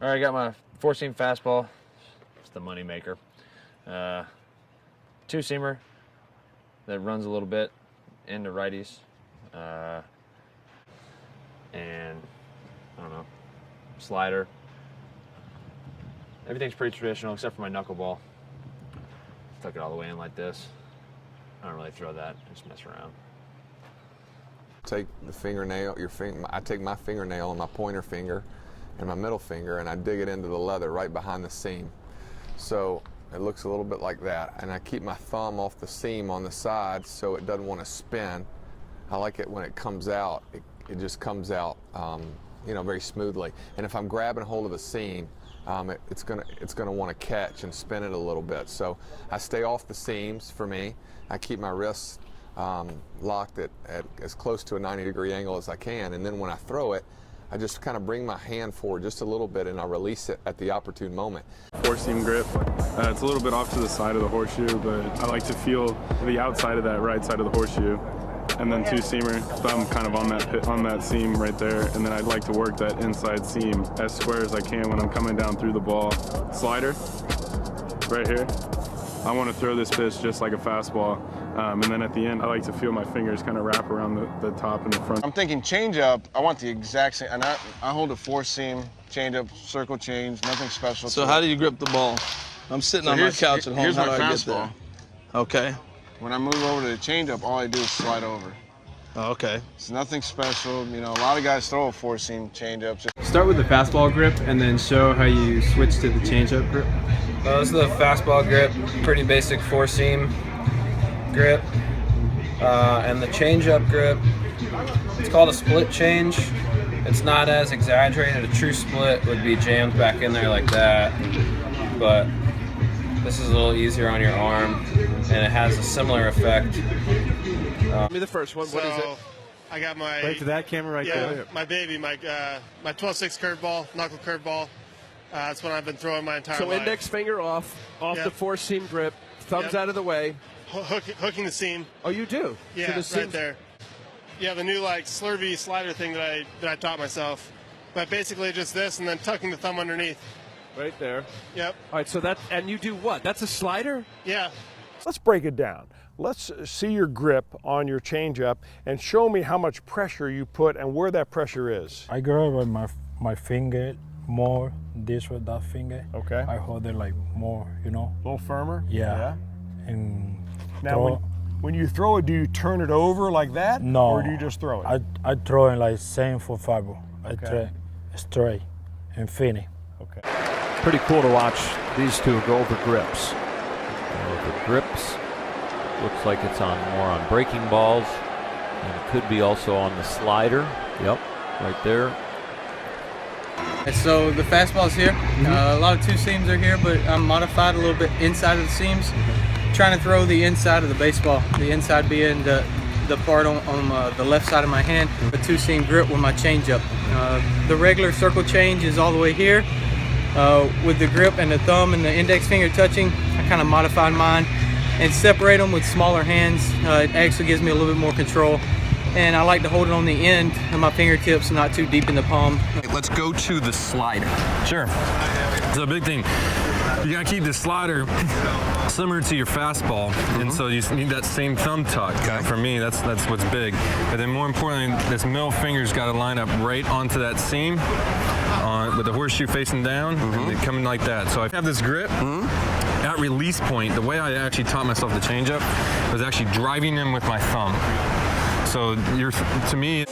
All right, I got my four-seam fastball. It's the money maker. Two-seamer that runs a little bit into righties. And I don't know, slider. Everything's pretty traditional except for my knuckleball. Tuck it all the way in like this. I don't really throw that, just mess around. Take the fingernail, I take my fingernail and my pointer finger and my middle finger and I dig it into the leather right behind the seam. So it looks a little bit like that. And I keep my thumb off the seam on the side so it doesn't want to spin. I like it when it comes out, it just comes out very smoothly. And if I'm grabbing hold of the seam, it's gonna want to catch and spin it a little bit. So I stay off the seams for me. I keep my wrists locked at as close to a 90-degree angle as I can, and then when I throw it, I just kind of bring my hand forward just a little bit and I release it at the opportune moment. Four-seam grip. It's a little bit off to the side of the horseshoe, but I like to feel the outside of that right side of the horseshoe. And then two-seamer, thumb kind of on that seam right there, and then I'd like to work that inside seam as square as I can when I'm coming down through the ball. Slider, right here. I want to throw this pitch just like a fastball, and then at the end, I like to feel my fingers kind of wrap around the top and the front. I'm thinking changeup. I want the exact same, and I hold a four-seam changeup, circle change, nothing special. So how do you grip the ball? I'm sitting on my couch at home. Here's How my do I get fastball. there? Okay. When I move over to the changeup, all I do is slide over. Oh, okay. It's nothing special. A lot of guys throw a four-seam changeup. Start with the fastball grip and then show how you switch to the changeup grip. This is the fastball grip, pretty basic four-seam grip. And the changeup grip, it's called a split change. It's not as exaggerated. A true split would be jammed back in there like that. But this is a little easier on your arm, and it has a similar effect. Give me the first one. What is it? I got my Right to that camera right there. my baby, my 12-6 curveball, knuckle curveball. That's what I've been throwing my entire life. So index finger off the four-seam grip, thumbs out of the way. Hooking the seam. Oh, you do? Yeah, so right there. Yeah, the new slurvy slider thing that I taught myself. But basically just this, and then tucking the thumb underneath. Right there. Yep. All right, so and you do what? That's a slider? Yeah. Let's break it down. Let's see your grip on your changeup and show me how much pressure you put and where that pressure is. I grab with my finger more, this with that finger. Okay. I hold it like more, A little firmer? Yeah. And now when you throw it, do you turn it over like that? No. Or do you just throw it? I throw it like same for fiber. I throw straight and finish. Okay. Pretty cool to watch these two go over grips. Over grips. Looks like it's more on breaking balls, and it could be also on the slider. Yep, right there. So the fastball's here. A lot of two seams are here, but I'm modified a little bit inside of the seams. Trying to throw the inside of the baseball. The inside being the part on the left side of my hand. A two-seam grip with my changeup. The regular circle change is all the way here. With the grip and the thumb and the index finger touching, I kind of modified mine and separate them with smaller hands. It actually gives me a little bit more control. And I like to hold it on the end of my fingertips, not too deep in the palm. Let's go to the slider. Sure. So a big thing, you gotta keep the slider similar to your fastball, and so you need that same thumb tuck. Okay. For me, that's what's big. But then more importantly, this middle finger's got to line up right onto that seam, with the horseshoe facing down, and coming like that. So I have this grip. At release point, the way I actually taught myself the changeup was actually driving in with my thumb. So to me.